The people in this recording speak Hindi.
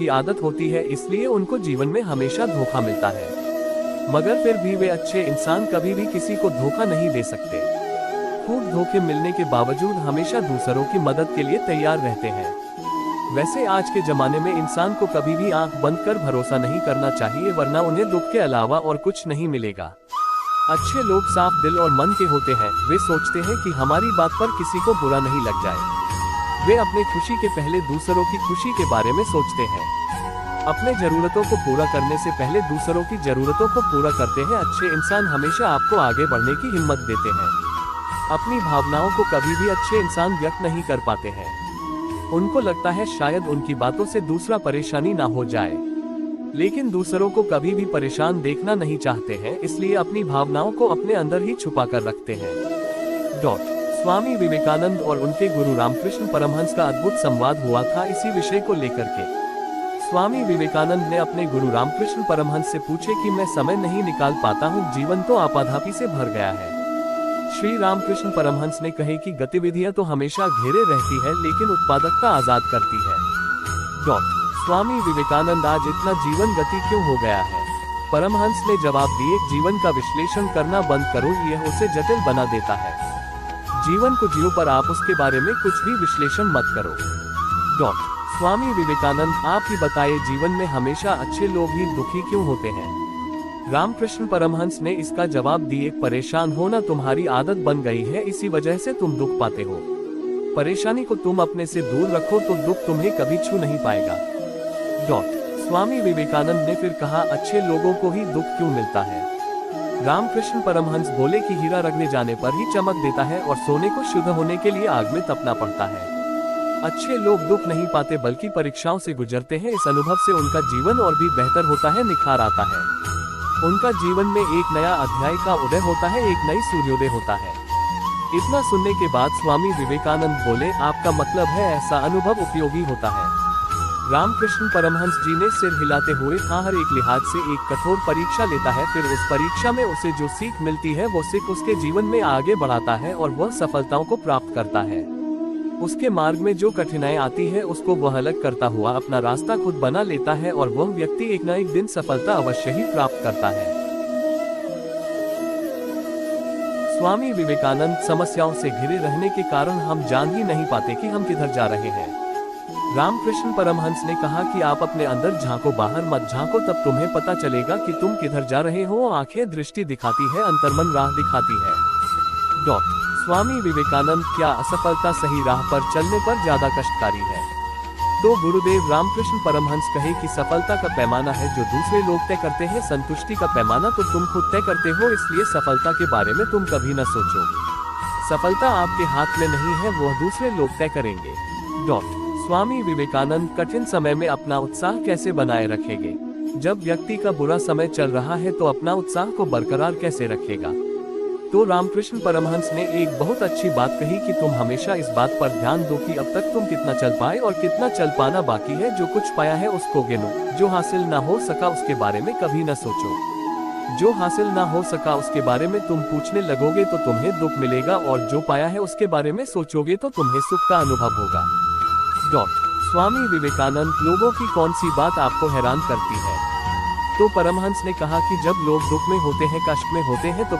की आदत होती है, इसलिए उनको जीवन में हमेशा धोखा मिलता है। मगर फिर भी वे अच्छे इंसान कभी भी किसी को धोखा नहीं दे सकते। खूब धोखे मिलने के बावजूद हमेशा दूसरों की मदद के लिए तैयार रहते हैं। वैसे आज के जमाने में इंसान को कभी भी आंख बंद कर भरोसा नहीं करना चाहिए, वरना उन्हें दुख के अलावा और कुछ नहीं मिलेगा। अच्छे लोग साफ दिल और मन के होते हैं। वे सोचते हैं कि हमारी बात पर किसी को बुरा नहीं लग जाए। वे अपने खुशी के पहले दूसरों की खुशी के बारे में सोचते हैं। अपने जरूरतों को पूरा करने से पहले दूसरों की जरूरतों को पूरा करते हैं। अच्छे इंसान हमेशा आपको आगे बढ़ने की हिम्मत देते हैं। अपनी भावनाओं को कभी भी अच्छे इंसान व्यक्त नहीं कर पाते हैं। उनको लगता है शायद उनकी बातों से दूसरा परेशानी ना हो जाए, लेकिन दूसरों को कभी भी परेशान देखना नहीं चाहते हैं, इसलिए अपनी भावनाओं को अपने अंदर ही छुपा कर रखते हैं। स्वामी विवेकानंद और उनके गुरु रामकृष्ण परमहंस का अद्भुत संवाद हुआ था इसी विषय को लेकर के। स्वामी विवेकानंद ने अपने गुरु रामकृष्ण परमहंस से पूछे कि मैं समय नहीं निकाल पाता हूँ, जीवन तो आपाधापी से भर गया है। श्री रामकृष्ण परमहंस ने कहे कि गतिविधियां तो हमेशा घेरे रहती है, लेकिन उत्पादकता आजाद करती है। स्वामी विवेकानंद, आज इतना जीवन गति क्यों हो गया है? परमहंस ने जवाब दिए, जीवन का विश्लेषण करना बंद करो, यह उसे जटिल बना देता है। जीवन को जियो, पर आप उसके बारे में कुछ भी विश्लेषण मत करो। स्वामी विवेकानंद, आप ही बताइए, जीवन में हमेशा अच्छे लोग ही दुखी क्यों होते हैं? रामकृष्ण परमहंस ने इसका जवाब दिए, परेशान होना तुम्हारी आदत बन गई है, इसी वजह से तुम दुख पाते हो। परेशानी को तुम अपने से दूर रखो तो दुख तुम्हें कभी छू नहीं पाएगा। स्वामी विवेकानंद ने फिर कहा, अच्छे लोगों को ही दुख क्यों मिलता है? रामकृष्ण परमहंस बोले कि हीरा रगड़े जाने पर ही चमक देता है और सोने को शुद्ध होने के लिए आग में तपना पड़ता है। अच्छे लोग दुख नहीं पाते बल्कि परीक्षाओं से गुजरते हैं। इस अनुभव से उनका जीवन और भी बेहतर होता है, निखार आता है। उनका जीवन में एक नया अध्याय का उदय होता है, एक नई सूर्योदय होता है। इतना सुनने के बाद स्वामी विवेकानंद बोले, आपका मतलब है ऐसा अनुभव उपयोगी होता है? रामकृष्ण परमहंस जी ने सिर हिलाते हुए हाँ, हर एक लिहाज से एक कठोर परीक्षा लेता है, फिर उस परीक्षा में उसे जो सीख मिलती है वो सीख उसके जीवन में आगे बढ़ाता है और वह सफलताओं को प्राप्त करता है। उसके मार्ग में जो कठिनाई आती है उसको वह अलग करता हुआ अपना रास्ता खुद बना लेता है और वह व्यक्ति एक न एक दिन सफलता अवश्य ही प्राप्त करता है। स्वामी विवेकानंद, समस्याओं से घिरे रहने के कारण हम जान ही नहीं पाते कि हम किधर जा रहे हैं। रामकृष्ण परमहंस ने कहा कि आप अपने अंदर झांको, बाहर मत झांको, तब तुम्हें पता चलेगा कि तुम किधर जा रहे हो। आंखें दृष्टि दिखाती है, अंतर्मन राह दिखाती है। स्वामी विवेकानंद, क्या असफलता सही राह पर चलने पर ज्यादा कष्टकारी है? तो गुरुदेव रामकृष्ण परमहंस कहे कि सफलता का पैमाना है जो दूसरे लोग तय करते हैं, संतुष्टि का पैमाना तो तुम खुद तय करते हो, इसलिए सफलता के बारे में तुम कभी न सोचो। सफलता आपके हाथ में नहीं है, वह दूसरे लोग तय करेंगे। स्वामी विवेकानंद, कठिन समय में अपना उत्साह कैसे बनाए रखेंगे? जब व्यक्ति का बुरा समय चल रहा है तो अपना उत्साह को बरकरार कैसे रखेगा? तो रामकृष्ण परमहंस ने एक बहुत अच्छी बात कही कि तुम हमेशा इस बात पर ध्यान दो कि अब तक तुम कितना चल पाए और कितना चल पाना बाकी है। जो कुछ पाया है उसको गिनो, जो हासिल ना हो सका उसके बारे में कभी न सोचो। जो हासिल ना हो सका उसके बारे में तुम पूछने लगोगे तो तुम्हें दुख मिलेगा, और जो पाया है उसके बारे में सोचोगे तो तुम्हें सुख का अनुभव होगा। स्वामी विवेकानंद, लोगों की कौन सी बात आपको हैरान करती है? तो परमहंस ने कहा कि जब लोग दुख में होते हैं, कष्ट में होते हैं तो